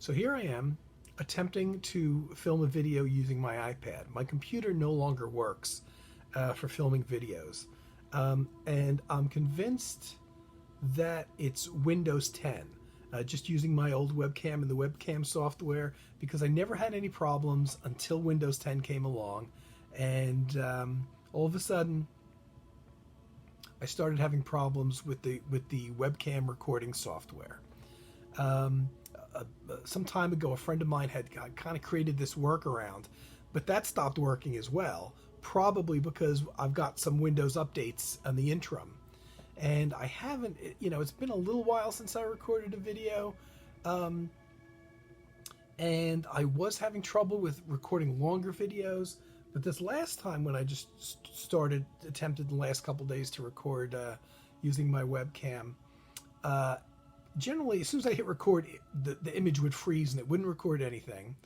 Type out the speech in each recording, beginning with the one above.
So here I am attempting to film a video using my iPad. My computer no longer works for filming videos. And I'm convinced that it's Windows 10. Just using my old webcam and the webcam software, because I never had any problems until Windows 10 came along. And all of a sudden, I started having problems with the webcam recording software. Some time ago, a friend of mine had kind of created this workaround, but that stopped working as well, probably because I've got some Windows updates on the interim. And I haven't, it's been a little while since I recorded a video, and I was having trouble with recording longer videos, but this last time when I just attempted the last couple days to record using my webcam, generally, as soon as I hit record, the image would freeze and it wouldn't record anything,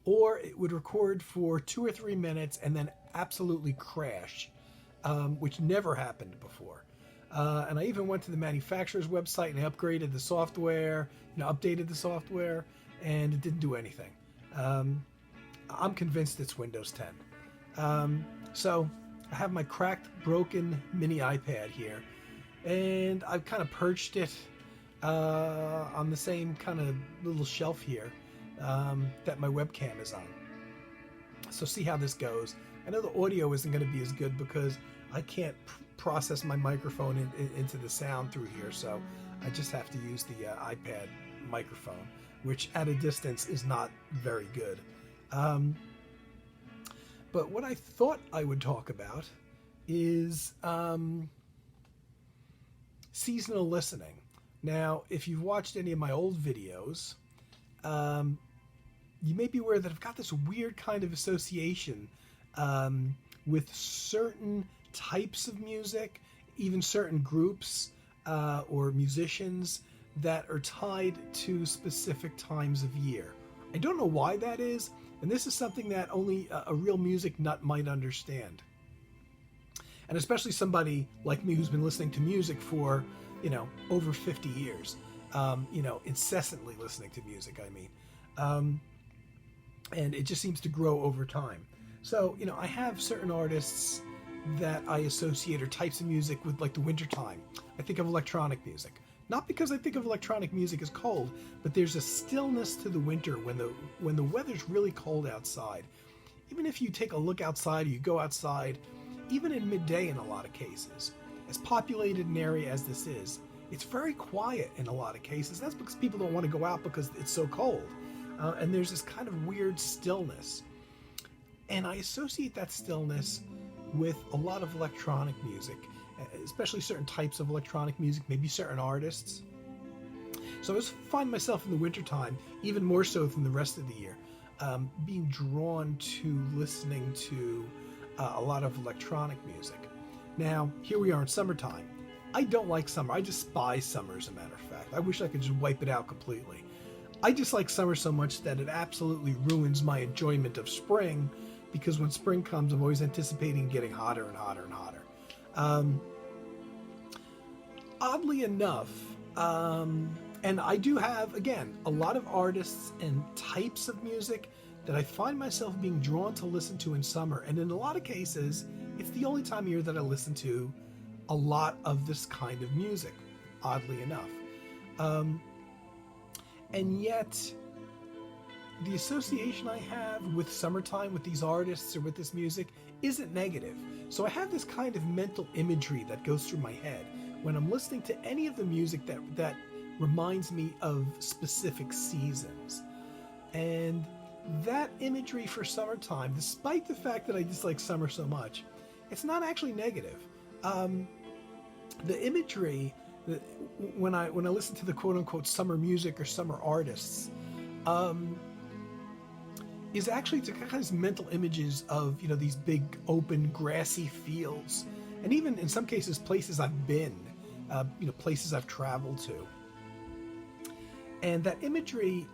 or it would record for 2 or 3 minutes and then absolutely crash, which never happened before. And I even went to the manufacturer's website and I upgraded the software, updated the software, and it didn't do anything. I'm convinced it's Windows 10. So I have my cracked, broken mini iPad here, and I've kind of perched it on the same kind of little shelf here that my webcam is on. So see how this goes. I know the audio isn't going to be as good because I can't process my microphone into the sound through here, so I just have to use the iPad microphone, which at a distance is not very good. But what I thought I would talk about is seasonal listening. Now, if you've watched any of my old videos, you may be aware that I've got this weird kind of association with certain types of music, even certain groups or musicians that are tied to specific times of year. I don't know why that is, and this is something that only a real music nut might understand. And especially somebody like me who's been listening to music for, over 50 years, incessantly listening to music, I mean. And it just seems to grow over time. So, I have certain artists that I associate, or types of music, with like the wintertime. I think of electronic music. Not because I think of electronic music as cold, but there's a stillness to the winter when the weather's really cold outside. Even if you take a look outside, or you go outside, even in midday in a lot of cases, as populated an area as this is, it's very quiet in a lot of cases. That's because people don't want to go out because it's so cold. And there's this kind of weird stillness. And I associate that stillness with a lot of electronic music, especially certain types of electronic music, maybe certain artists. So I find myself in the wintertime, even more so than the rest of the year, being drawn to listening to a lot of electronic music. Now, here we are in summertime. I don't like summer. I despise summer, as a matter of fact. I wish I could just wipe it out completely. I dislike summer so much that it absolutely ruins my enjoyment of spring, because when spring comes, I'm always anticipating getting hotter and hotter and hotter. Oddly enough, and I do have, again, a lot of artists and types of music that I find myself being drawn to listen to in summer. And in a lot of cases, it's the only time of year that I listen to a lot of this kind of music, oddly enough. And yet, the association I have with summertime, with these artists, or with this music, isn't negative. So I have this kind of mental imagery that goes through my head when I'm listening to any of the music that reminds me of specific seasons. And that imagery for summertime, despite the fact that I dislike summer so much, it's not actually negative. The imagery, when I listen to the quote-unquote summer music or summer artists, is actually to kind of mental images of, these big open grassy fields, and even in some cases places I've been, places I've traveled to. And that imagery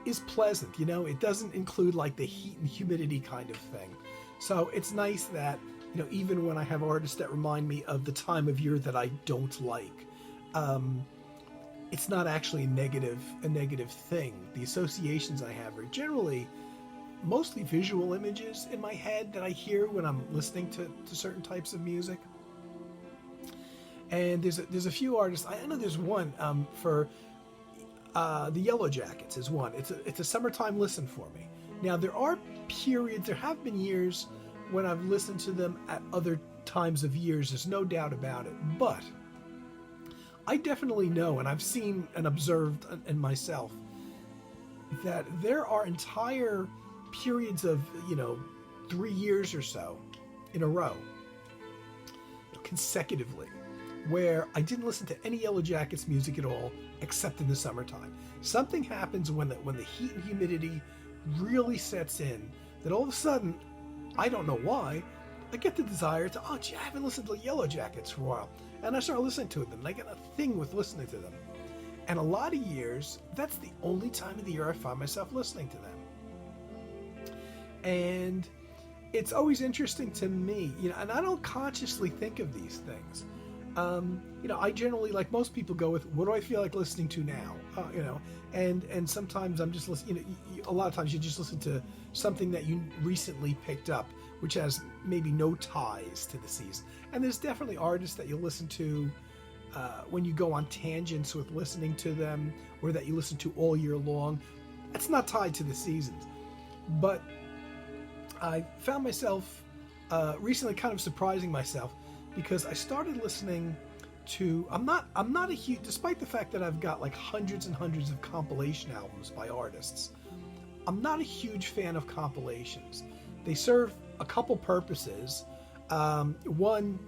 is pleasant, it doesn't include like the heat and humidity kind of thing. So it's nice that, even when I have artists that remind me of the time of year that I don't like, it's not actually a negative thing. The associations I have are generally mostly visual images in my head that I hear when I'm listening to certain types of music. And there's a few artists. I know there's one for the Yellow Jackets is one. It's a summertime listen for me. Now there are periods. There have been years when I've listened to them at other times of years. There's no doubt about it. But I definitely know, and I've seen and observed in myself, that there are entire periods of 3 years or so in a row, consecutively, where I didn't listen to any Yellow Jackets music at all, except in the summertime. Something happens when the heat and humidity really sets in, that all of a sudden, I don't know why, I get the desire to, I haven't listened to Yellow Jackets for a while. And I start listening to them, and I get a thing with listening to them. And a lot of years, that's the only time of the year I find myself listening to them. And it's always interesting to me, and I don't consciously think of these things. I generally, like most people, go with, what do I feel like listening to now? And sometimes I'm just listening, a lot of times you just listen to something that you recently picked up, which has maybe no ties to the season. And there's definitely artists that you listen to when you go on tangents with listening to them, or that you listen to all year long. That's not tied to the seasons. But I found myself recently kind of surprising myself, because I started listening to, I'm not a huge, despite the fact that I've got like hundreds and hundreds of compilation albums by artists, I'm not a huge fan of compilations. They serve a couple purposes. One,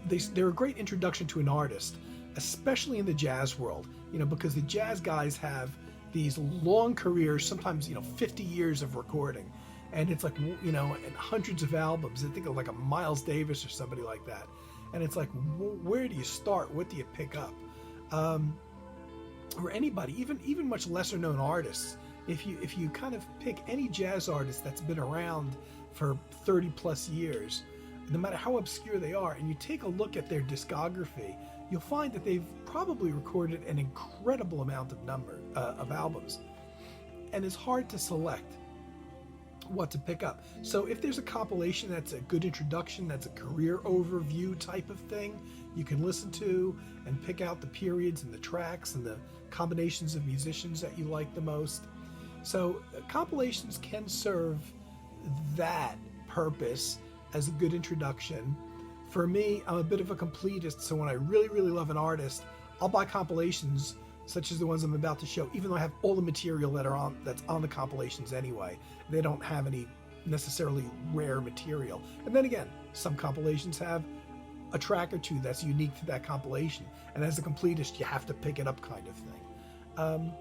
they're a great introduction to an artist, especially in the jazz world, because the jazz guys have these long careers, sometimes 50 years of recording, and it's like and hundreds of albums. I think of like a Miles Davis or somebody like that, and it's like, where do you start? What do you pick up? Or anybody, even much lesser known artists. If you kind of pick any jazz artist that's been around for 30 plus years, no matter how obscure they are, and you take a look at their discography, you'll find that they've probably recorded an incredible amount of albums, and it's hard to select what to pick up. So if there's a compilation that's a good introduction, that's a career overview type of thing, you can listen to and pick out the periods and the tracks and the combinations of musicians that you like the most. So compilations can serve that purpose as a good introduction. For me, I'm a bit of a completist, so when I really, really love an artist, I'll buy compilations such as the ones I'm about to show, even though I have all the material that's on the compilations anyway. They don't have any necessarily rare material. And then again, some compilations have a track or two that's unique to that compilation, and as a completist, you have to pick it up, kind of thing.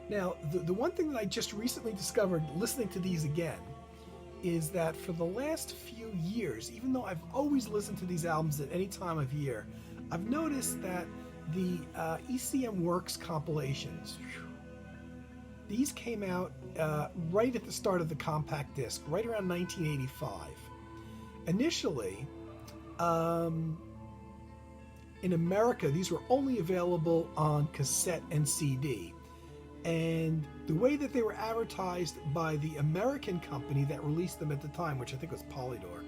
Now, the one thing that I just recently discovered listening to these again is that for the last few years, even though I've always listened to these albums at any time of year, I've noticed that the Ecm Works Compilations, these came out right at the start of the compact disc, right around 1985. Initially, in America, these were only available on cassette and CD. And the way that they were advertised by the American company that released them at the time, which I think was Polydor,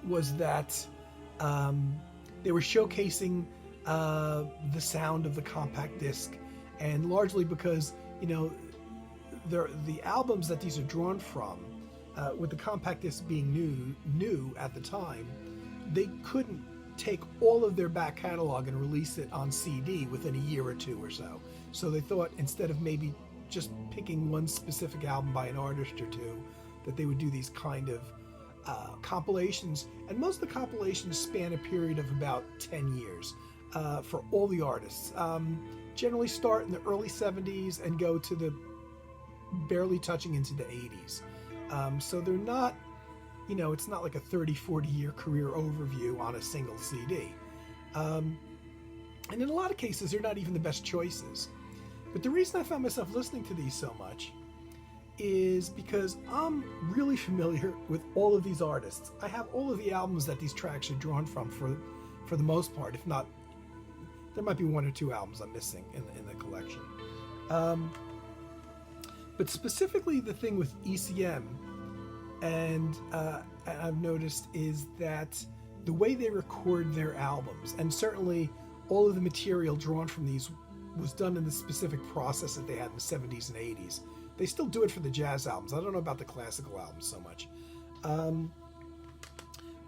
was that they were showcasing the sound of the compact disc, and largely because the albums that these are drawn from, with the compact disc being new at the time, they couldn't take all of their back catalog and release it on CD within a year or two or so. So they thought, instead of maybe just picking one specific album by an artist or two, that they would do these kind of compilations. And most of the compilations span a period of about 10 years for all the artists. Generally start in the early 70s and go to the barely touching into the 80s. So they're not, it's not like a 30-40 year career overview on a single CD. And in a lot of cases, they're not even the best choices. But the reason I found myself listening to these so much is because I'm really familiar with all of these artists. I have all of the albums that these tracks are drawn from for the most part. If not, there might be one or two albums I'm missing in the collection. But specifically the thing with ECM, and I've noticed, is that the way they record their albums, and certainly all of the material drawn from these was done in the specific process that they had in the 70s and 80s. They still do it for the jazz albums. I don't know about the classical albums so much.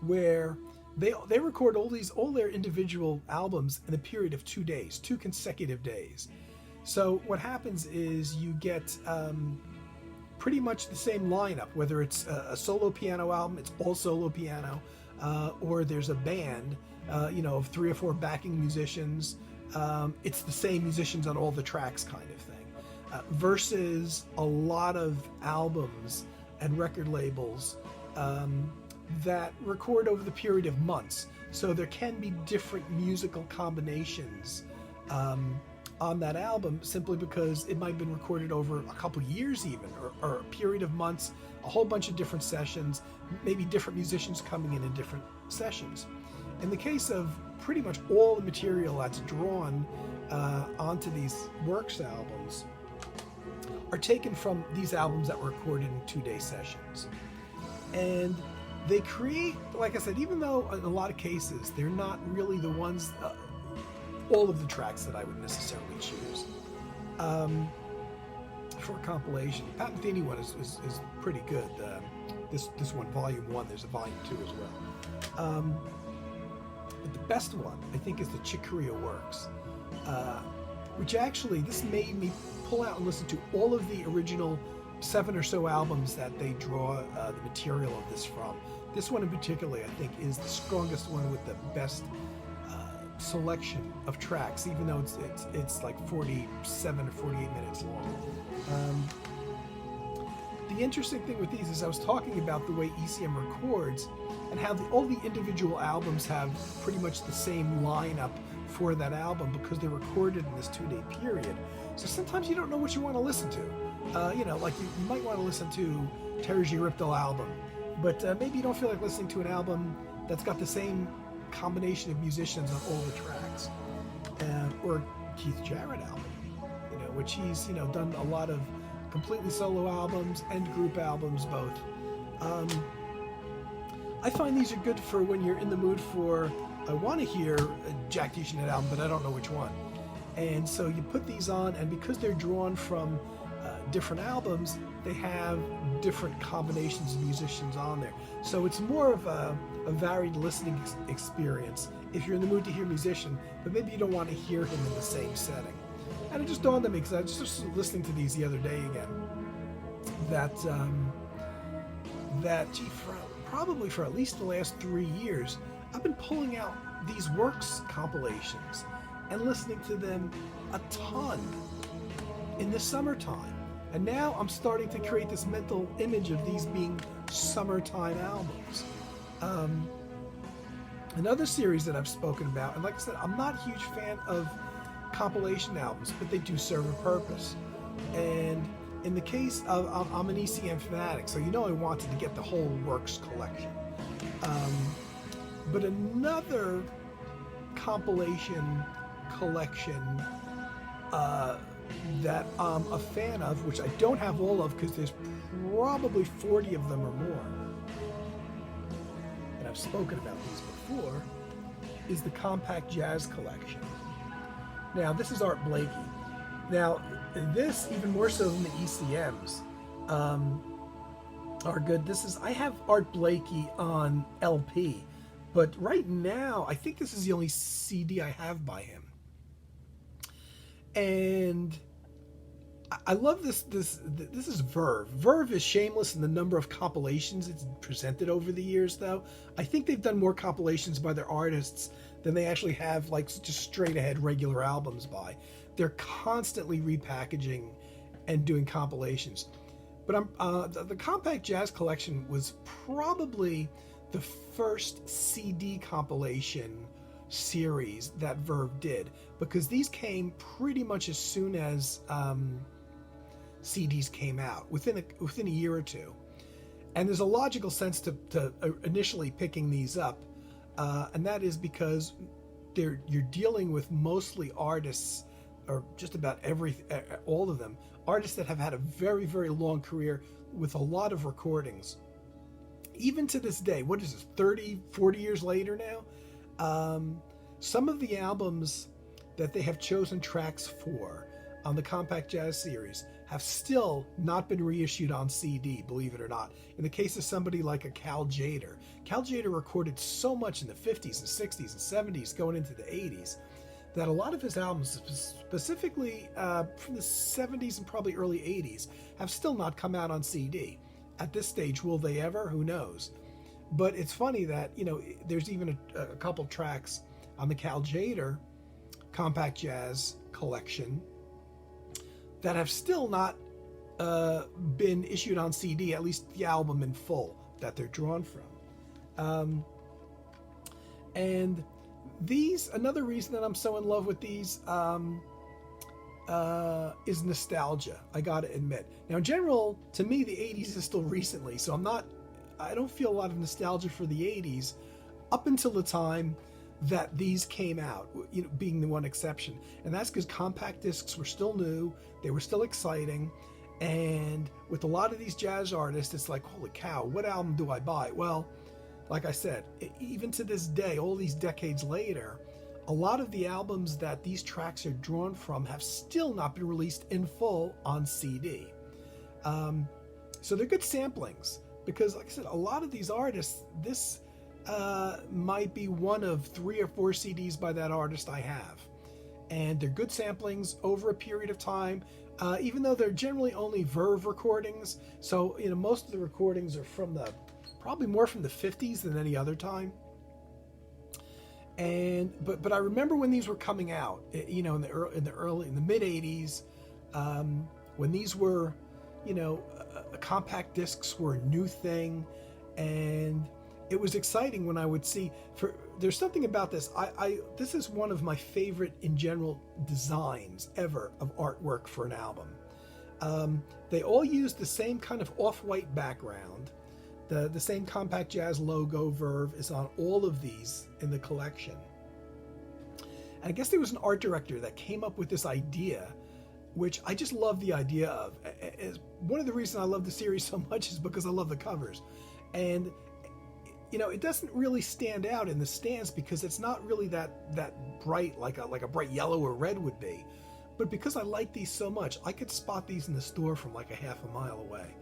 Where they record all their individual albums in a period of 2 days, 2 consecutive days. So what happens is you get pretty much the same lineup, whether it's a solo piano album, it's all solo piano, or there's a band, of 3 or 4 backing musicians. It's the same musicians on all the tracks kind of thing. Versus a lot of albums and record labels that record over the period of months. So there can be different musical combinations on that album, simply because it might have been recorded over a couple years even, or a period of months, a whole bunch of different sessions, maybe different musicians coming in different sessions. In the case of pretty much all the material that's drawn onto these Works albums are taken from these albums that were recorded in 2-day sessions. And they create, like I said, even though in a lot of cases they're not really the ones, all of the tracks that I would necessarily choose for a compilation. Pat Metheny one is pretty good. This one, Volume 1, there's a Volume 2 as well. But the best one, I think, is the Chick Corea Works, which actually, this made me pull out and listen to all of the original 7 or so albums that they draw the material of this from. This one in particular, I think, is the strongest one with the best selection of tracks, even though it's like 47 or 48 minutes long. The interesting thing with these is I was talking about the way ECM records and how all the individual albums have pretty much the same lineup for that album because they're recorded in this 2-day period. So sometimes you don't know what you want to listen to. Like you might want to listen to Terry G. Ripdale album, but maybe you don't feel like listening to an album that's got the same combination of musicians on all the tracks. Or Keith Jarrett album, which he's, done a lot of completely solo albums and group albums both. I find these are good for when you're in the mood for, I want to hear a Jack DeJohnette album, but I don't know which one. And so you put these on, and because they're drawn from different albums, they have different combinations of musicians on there. So it's more of a varied listening experience if you're in the mood to hear a musician, but maybe you don't want to hear him in the same setting. And it just dawned on me, because I was just listening to these the other day again, that probably for at least the last 3 years, I've been pulling out these Works compilations and listening to them a ton in the summertime. And now I'm starting to create this mental image of these being summertime albums. Another series that I've spoken about, and like I said, I'm not a huge fan of compilation albums, but they do serve a purpose. And in the case of, I'm an ECM fanatic, so I wanted to get the whole Works collection. But another compilation collection that I'm a fan of, which I don't have all of because there's probably 40 of them or more, and I've spoken about these before, is the Compact Jazz Collection. Now, this is Art Blakey. Now, this, even more so than the ECMs, are good. I have Art Blakey on LP, but right now, I think this is the only CD I have by him. And I love this. This is Verve. Verve is shameless in the number of compilations it's presented over the years, though. I think they've done more compilations by their artists than they actually have, like, just straight ahead regular albums by. They're constantly repackaging and doing compilations. But the Compact Jazz Collection was probably the first CD compilation series that Verve did, because these came pretty much as soon as CDs came out, within a year or two. And there's a logical sense to initially picking these up, and that is because you're dealing with mostly artists, or just about all of them, artists that have had a very, very long career with a lot of recordings. Even to this day, what is this, 30, 40 years later now? Some of the albums that they have chosen tracks for on the Compact Jazz series have still not been reissued on CD, believe it or not. In the case of somebody like a Cal Tjader recorded so much in the 50s and 60s and 70s going into the 80s that a lot of his albums, specifically from the 70s and probably early 80s, have still not come out on CD. At this stage, will they ever? Who knows? But it's funny that, there's even a couple tracks on the Cal Tjader Compact Jazz collection that have still not been issued on CD, at least the album in full that they're drawn from. And these, another reason that I'm so in love with these is nostalgia, I gotta admit. Now, in general, to me, the 80s is still recently, so I don't feel a lot of nostalgia for the 80s up until the time that these came out, being the one exception. And that's because compact discs were still new, they were still exciting, and with a lot of these jazz artists, it's like, holy cow, what album do I buy? Well, like I said, even to this day, all these decades later, a lot of the albums that these tracks are drawn from have still not been released in full on CD. So they're good samplings, because like I said, a lot of these artists, this might be one of 3 or 4 CDs by that artist I have. And they're good samplings over a period of time, even though they're generally only Verve recordings. So, most of the recordings are probably more from the 50s than any other time. And but I remember when these were coming out, in the mid 80s, when these were, compact discs were a new thing, and it was exciting when I would see. There's something about this. This is one of my favorite in general designs ever of artwork for an album. They all use the same kind of off-white background. The same Compact Jazz logo, Verve, is on all of these in the collection. And I guess there was an art director that came up with this idea, which I just love the idea of. One of the reasons I love the series so much is because I love the covers. And it doesn't really stand out in the stands because it's not really that bright like a bright yellow or red would be. But because I like these so much, I could spot these in the store from like a half a mile away.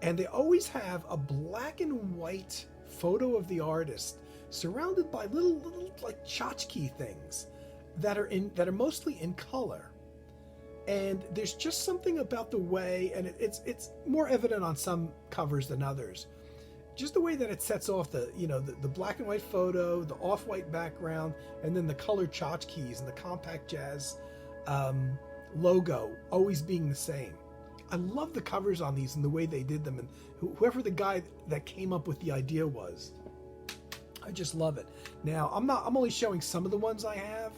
And they always have a black and white photo of the artist surrounded by little like tchotchke things that are mostly in color. And there's just something about the way, and it's more evident on some covers than others, just the way that it sets off the black and white photo, the off-white background, and then the colored tchotchkes and the Compact Jazz logo always being the same. I love the covers on these and the way they did them, and whoever the guy that came up with the idea was, I just love it. Now, I'm only showing some of the ones I have,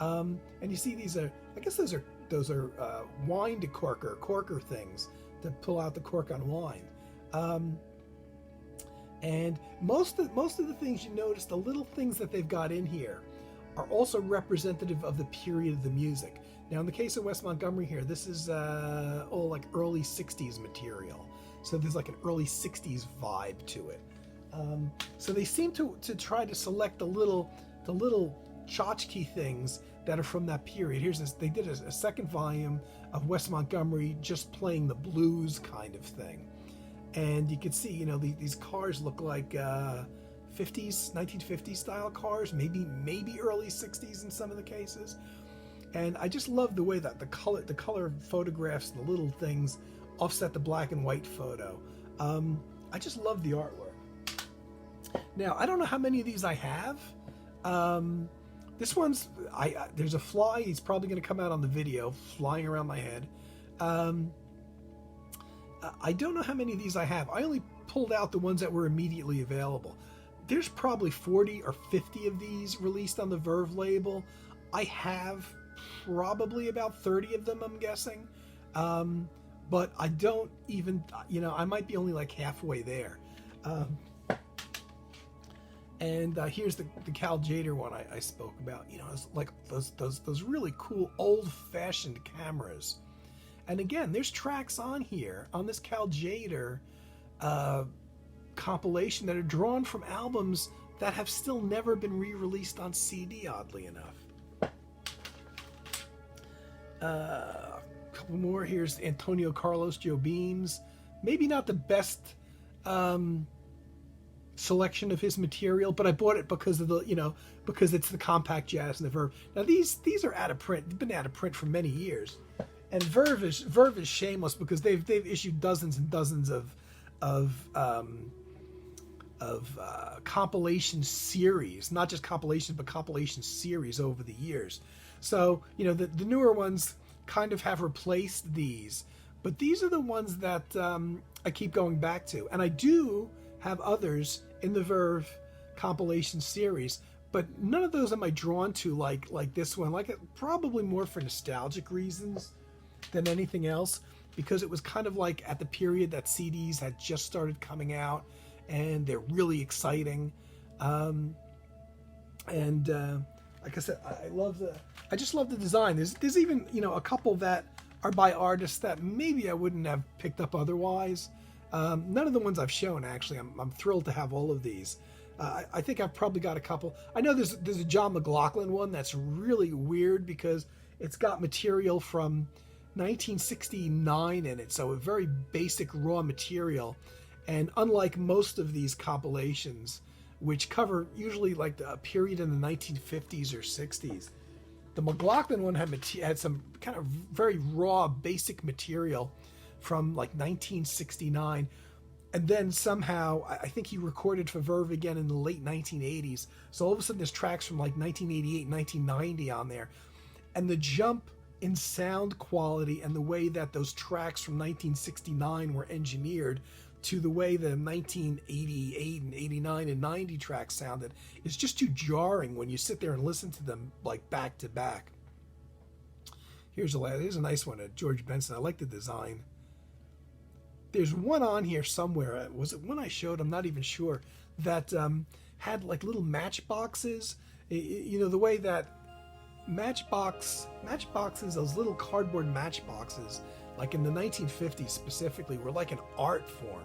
and you see these are, I guess those are wine corker things to pull out the cork on wine. And most of the things you notice, the little things that they've got in here, are also representative of the period of the music. Now, in the case of Wes Montgomery here, this is all like early 60s material. So there's like an early 60s vibe to it. So they seem to try to select the little tchotchke things that are from that period. Here's this, they did a second volume of Wes Montgomery just playing the blues kind of thing. And you can see, these cars look like 1950s style cars, maybe early 60s in some of the cases. And I just love the way that the color photographs, the little things offset the black and white photo. I just love the artwork. Now, I don't know how many of these I have. This one's, there's a fly, he's probably going to come out on the video, flying around my head. I don't know how many of these I have. I only pulled out the ones that were immediately available. There's probably 40 or 50 of these released on the Verve label. I have probably about 30 of them, I'm guessing. But I don't even, I might be only like halfway there. And here's the Cal Jader one I spoke about. You know, it's like those really cool old-fashioned cameras. And again, there's tracks on here on this Cal Jader compilation that are drawn from albums that have still never been re-released on CD, oddly enough. A couple more. Here's Antonio Carlos Jobim's. Maybe not the best selection of his material, but I bought it because of because it's the compact jazz and the Verve. Now these are out of print. They've been out of print for many years, and Verve is shameless because they've issued dozens and dozens of compilation series, not just compilations, but compilation series over the years. So the newer ones kind of have replaced these, but these are the ones that I keep going back to, and I do have others in the Verve compilation series, but none of those am I drawn to like this one. Like it probably more for nostalgic reasons than anything else, because it was kind of like at the period that CDs had just started coming out, and they're really exciting. Like I said, I just love the design. There's even a couple that are by artists that maybe I wouldn't have picked up otherwise. None of the ones I've shown, actually. I'm thrilled to have all of these. I think I've probably got a couple. I know there's a John McLaughlin one that's really weird because it's got material from 1969 in it, so a very basic raw material. And unlike most of these compilations, which cover usually like a period in the 1950s or 60s, the McLaughlin one had some kind of very raw, basic material from like 1969, and then somehow I think he recorded for Verve again in the late 1980s. So all of a sudden there's tracks from like 1988, 1990 on there, and the jump in sound quality and the way that those tracks from 1969 were engineered to the way the 1988 and 89 and 90 tracks sounded is just too jarring when you sit there and listen to them like back to back. Here's a nice one, George Benson. I like the design. There's one on here somewhere. Was it one I showed? I'm not even sure. That had like little matchboxes. The way that matchboxes, those little cardboard matchboxes, like in the 1950s specifically, were like an art form.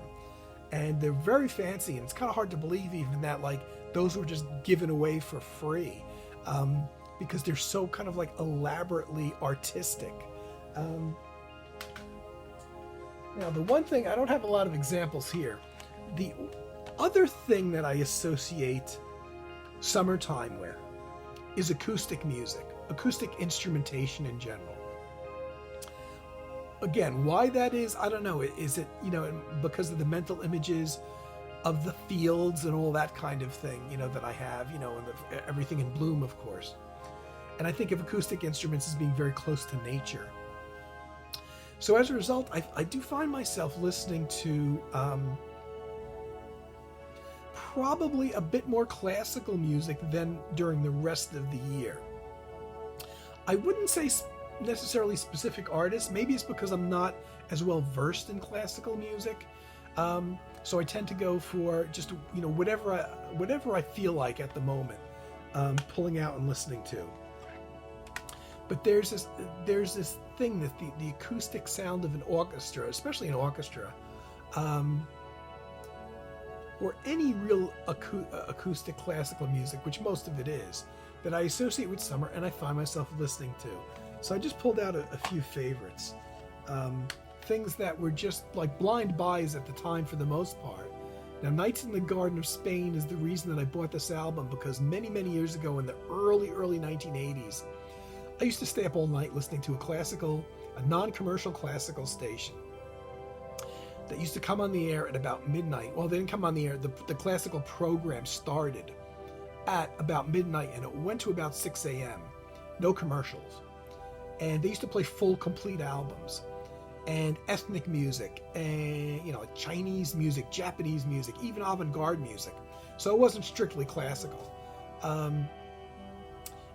And they're very fancy, and it's kind of hard to believe even that like those were just given away for free, because they're so kind of like elaborately artistic. Now, the one thing, I don't have a lot of examples here. The other thing that I associate summertime with is acoustic music, acoustic instrumentation in general. Again, why that is, I don't know. Is it, because of the mental images of the fields and all that kind of thing, that I have, and everything in bloom, of course. And I think of acoustic instruments as being very close to nature. So as a result, I do find myself listening to probably a bit more classical music than during the rest of the year. I wouldn't say necessarily specific artists. Maybe it's because I'm not as well versed in classical music. So I tend to go for just whatever I feel like at the moment, pulling out and listening to. But there's this thing that the acoustic sound of an orchestra, especially an orchestra, or any real acoustic classical music, which most of it is, that I associate with summer and I find myself listening to. So I just pulled out a few favorites. Things that were just like blind buys at the time for the most part. Now, Nights in the Garden of Spain is the reason that I bought this album, because many, many years ago in the early 1980s, I used to stay up all night listening to a non-commercial classical station that used to come on the air at about midnight. Well, they didn't come on the air. The classical program started at about midnight, and it went to about 6 a.m. No commercials. And they used to play full, complete albums, and ethnic music, and Chinese music, Japanese music, even avant-garde music. So it wasn't strictly classical.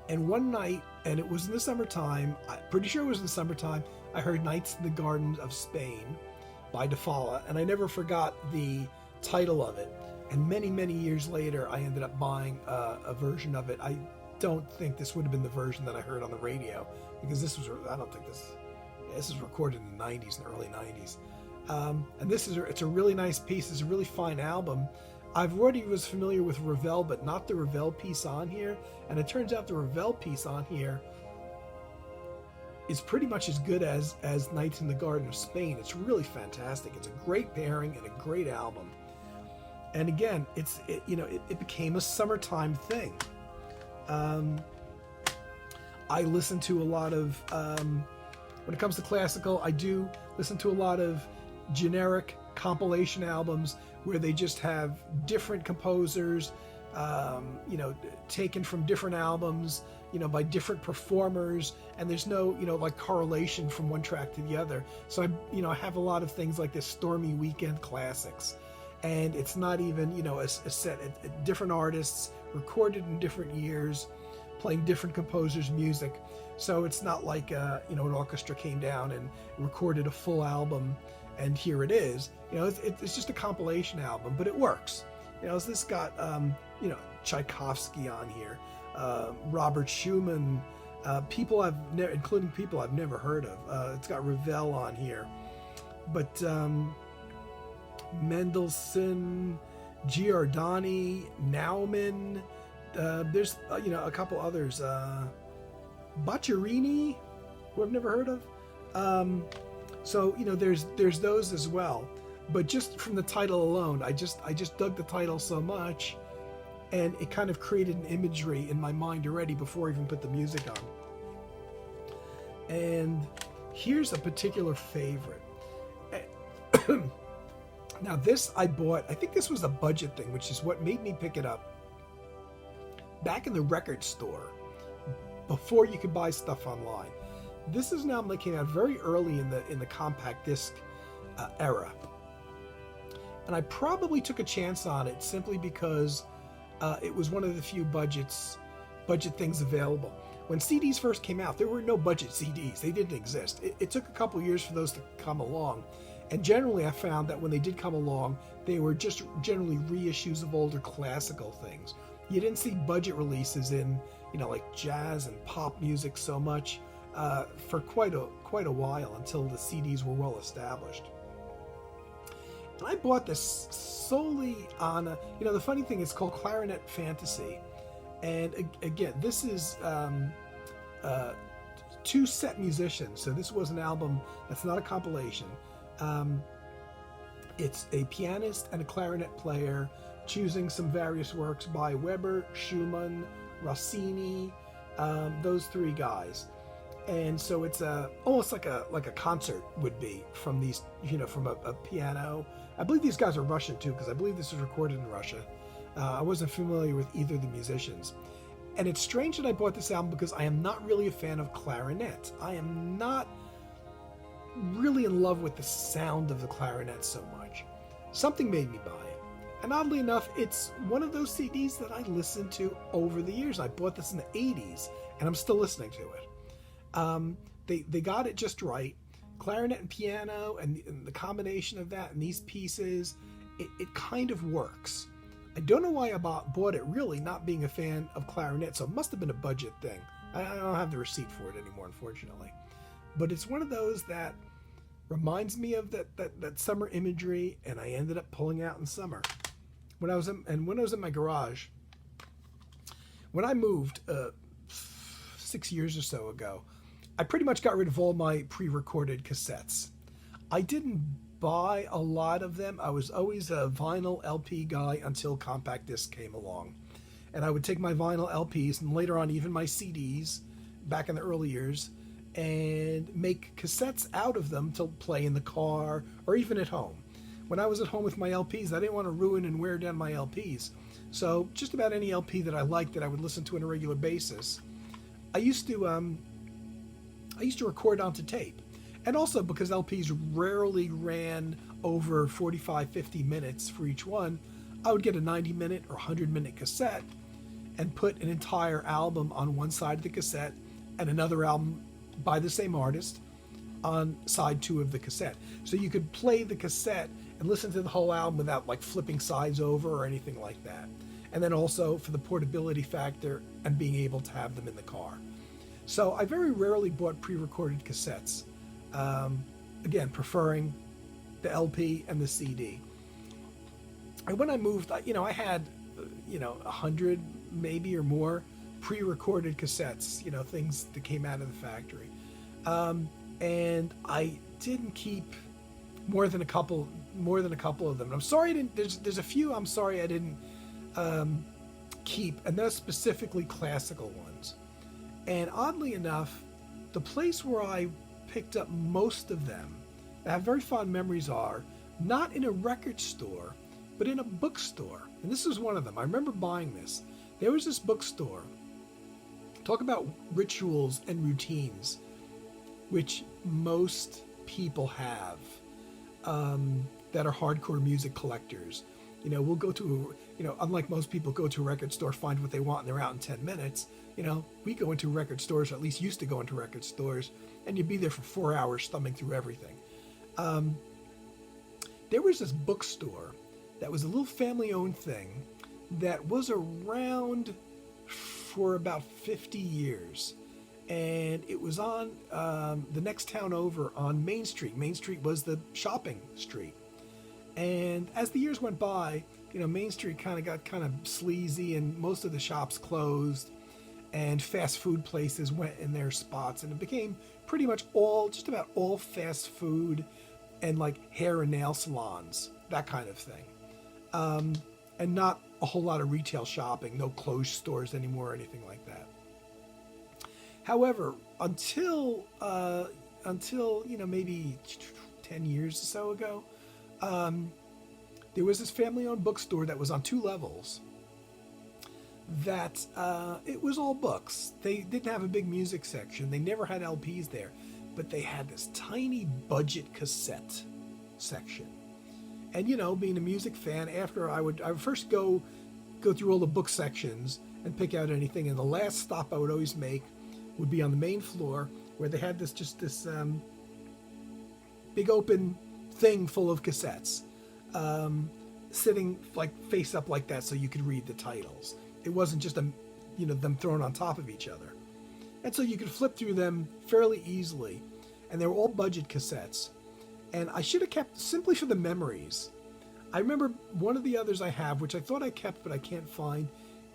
And one night, and it was in the summertime, I'm pretty sure it was in the summertime, I heard Nights in the Garden of Spain by De Falla, and I never forgot the title of it. And many, many years later, I ended up buying a version of it. I don't think this would have been the version that I heard on the radio, because I don't think this is recorded in the 90s, in the early 90s. And it's a really nice piece. It's a really fine album. I've already was familiar with Ravel, but not the Ravel piece on here. And it turns out the Ravel piece on here is pretty much as good as Nights in the Garden of Spain. It's really fantastic. It's a great pairing and a great album. And again, it became a summertime thing. I listen to a lot of, when it comes to classical, I do listen to a lot of generic compilation albums where they just have different composers, taken from different albums, by different performers, and there's no, like correlation from one track to the other. So I have a lot of things like this Stormy Weekend classics. And it's not even, a set at different artists, recorded in different years, playing different composers' music. So it's not like, an orchestra came down and recorded a full album, and here it is. It's just a compilation album, but it works. This got, Tchaikovsky on here, Robert Schumann, including people I've never heard of. It's got Ravel on here, but Mendelssohn, Giordani, Naumann. There's a couple others. Boccherini, who I've never heard of. So there's those as well. But just from the title alone, I just dug the title so much, and it kind of created an imagery in my mind already before I even put the music on. And here's a particular favorite. Now this I bought, I think this was a budget thing, which is what made me pick it up. Back in the record store, before you could buy stuff online. This is an album that came out very early in the compact disc era. And I probably took a chance on it simply because it was one of the few budget things available. When CDs first came out, there were no budget CDs. They didn't exist. It took a couple years for those to come along. And generally, I found that when they did come along, they were just generally reissues of older classical things. You didn't see budget releases in, like jazz and pop music so much for quite a while, until the CDs were well established. And I bought this solely on the funny thing is called Clarinet Fantasy. And again, this is two set musicians. So this was an album that's not a compilation. It's a pianist and a clarinet player choosing some various works by Weber, Schumann, Rossini, those three guys. And so it's almost like a concert would be from these, from a piano. I believe these guys are Russian too, because I believe this was recorded in Russia. I wasn't familiar with either of the musicians. And it's strange that I bought this album because I am not really a fan of clarinet. I am not really in love with the sound of the clarinet so much. Something made me buy it. And oddly enough, it's one of those CDs that I listened to over the years. I bought this in the 80s, and I'm still listening to it. They got it just right. Clarinet and piano, and the combination of that and these pieces, it kind of works. I don't know why I bought it, really, not being a fan of clarinet, so it must have been a budget thing. I don't have the receipt for it anymore, unfortunately. But it's one of those that reminds me of that summer imagery, and I ended up pulling out in summer. When I was in my garage, when I moved 6 years or so ago, I pretty much got rid of all my pre-recorded cassettes. I didn't buy a lot of them. I was always a vinyl LP guy until compact disc came along. And I would take my vinyl LPs and later on even my CDs back in the early years and make cassettes out of them to play in the car or even at home. When I was at home with my LPs, I didn't want to ruin and wear down my LPs. So just about any LP that I liked that I would listen to on a regular basis, I used to record onto tape. And also because LPs rarely ran over 45, 50 minutes for each one, I would get a 90-minute or 100-minute cassette and put an entire album on one side of the cassette and another album by the same artist on side 2 of the cassette. So you could play the cassette and listen to the whole album without like flipping sides over or anything like that. And then also for the portability factor and being able to have them in the car. So I very rarely bought pre-recorded cassettes. Again, preferring the LP and the CD. And when I moved, I had, 100 maybe or more pre-recorded cassettes, things that came out of the factory. And I didn't keep more than a couple of them. I'm sorry I didn't. There's a few I'm sorry I didn't keep, and those specifically classical ones. And oddly enough, the place where I picked up most of them, that I have very fond memories, are not in a record store, but in a bookstore. And this was one of them. I remember buying this. There was this bookstore. Talk about rituals and routines, which most people have, that are hardcore music collectors. We'll go to, unlike most people go to a record store, find what they want, and they're out in 10 minutes. We go into record stores, or at least used to go into record stores, and you'd be there for 4 hours thumbing through everything. There was this bookstore that was a little family-owned thing that was around for about 50 years. And it was on the next town over on Main Street. Main Street was the shopping street. And as the years went by, Main Street got kind of sleazy, and most of the shops closed, and fast food places went in their spots, and it became pretty much just about all fast food and like hair and nail salons, that kind of thing. And not a whole lot of retail shopping, no closed stores anymore or anything like that. However, until maybe 10 years or so ago, there was this family-owned bookstore that was on 2 levels. That it was all books. They didn't have a big music section. They never had LPs there, but they had this tiny budget cassette section. And being a music fan, after I would first go through all the book sections and pick out anything, and the last stop I would always make would be on the main floor, where they had this big open thing full of cassettes, sitting like face up like that so you could read the titles. It wasn't just them thrown on top of each other. And so you could flip through them fairly easily. And they were all budget cassettes. And I should have kept, simply for the memories. I remember one of the others I have, which I thought I kept but I can't find,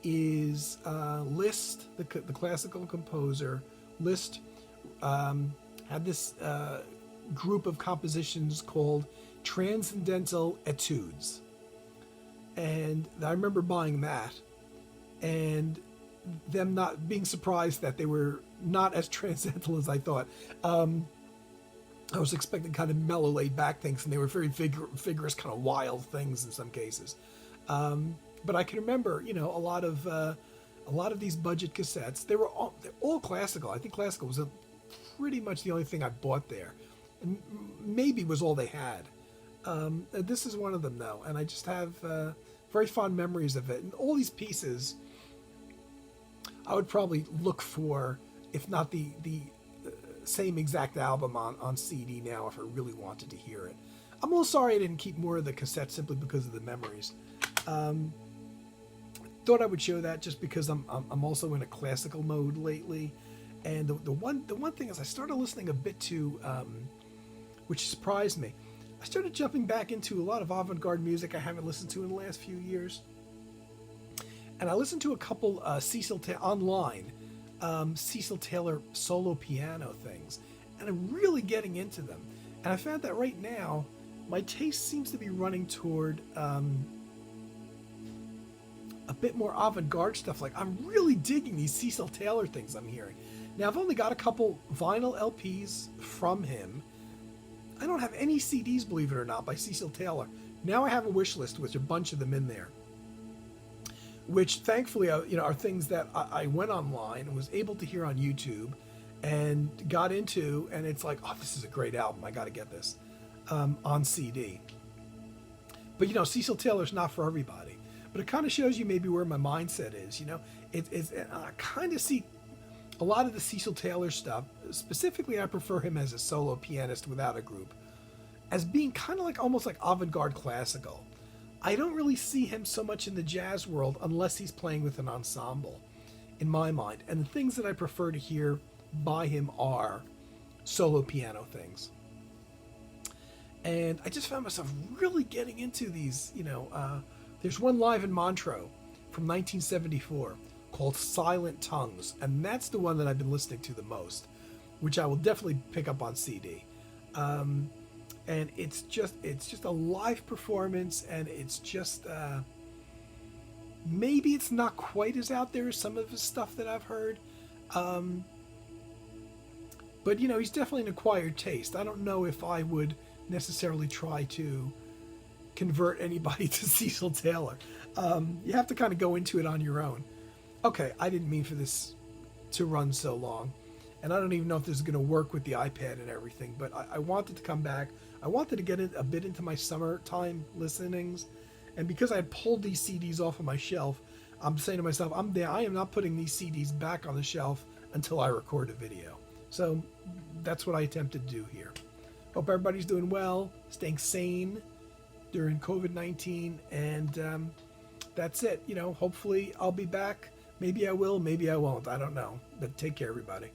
is Liszt, the classical composer. Liszt had this group of compositions called Transcendental Attitudes. And I remember buying that, and them not being surprised that they were not as transcendental as I thought. I was expecting kind of mellow, laid-back things, and they were very vigorous, kind of wild things in some cases. But I can remember, a lot of these budget cassettes. They're all classical. I think classical was pretty much the only thing I bought there, and maybe was all they had. This is one of them, though, and I just have very fond memories of it. And all these pieces, I would probably look for, if not the same exact album on CD now, if I really wanted to hear it. I'm a little sorry I didn't keep more of the cassettes simply because of the memories. Thought I would show that just because I'm also in a classical mode lately, and the one thing is I started listening a bit to, which surprised me. I started jumping back into a lot of avant-garde music I haven't listened to in the last few years, and I listened to a couple online Cecil Taylor solo piano things, and I'm really getting into them. And I found that right now my taste seems to be running toward a bit more avant-garde stuff. Like, I'm really digging these Cecil Taylor things I'm hearing. Now, I've only got a couple vinyl LPs from him. I don't have any CDs, believe it or not, by Cecil Taylor. Now I have a wish list with a bunch of them in there, which thankfully are things that I went online and was able to hear on YouTube and got into, and it's like, oh, this is a great album. I got to get this on CD. But Cecil Taylor's not for everybody. But it kind of shows you maybe where my mindset is. I kind of see a lot of the Cecil Taylor stuff. Specifically, I prefer him as a solo pianist without a group. as being kind of like almost like avant-garde classical. I don't really see him so much in the jazz world unless he's playing with an ensemble, in my mind. And the things that I prefer to hear by him are solo piano things. And I just found myself really getting into these, there's one live in Montreux from 1974 called Silent Tongues, and that's the one that I've been listening to the most, which I will definitely pick up on CD. And it's just a live performance, and it's just maybe it's not quite as out there as some of his stuff that I've heard, but he's definitely an acquired taste. I don't know if I would necessarily try to convert anybody to Cecil Taylor. You have to kind of go into it on your own. Okay, I didn't mean for this to run so long, and I don't even know if this is going to work with the iPad and everything, but I wanted to come back. I wanted to get a bit into my summertime listenings, and because I had pulled these CDs off of my shelf, I'm saying to myself, I am not putting these CDs back on the shelf until I record a video. So that's what I attempted to do here. Hope everybody's doing well, staying sane during COVID-19, and that's it. Hopefully I'll be back. Maybe I will, maybe I won't. I don't know. But take care, everybody.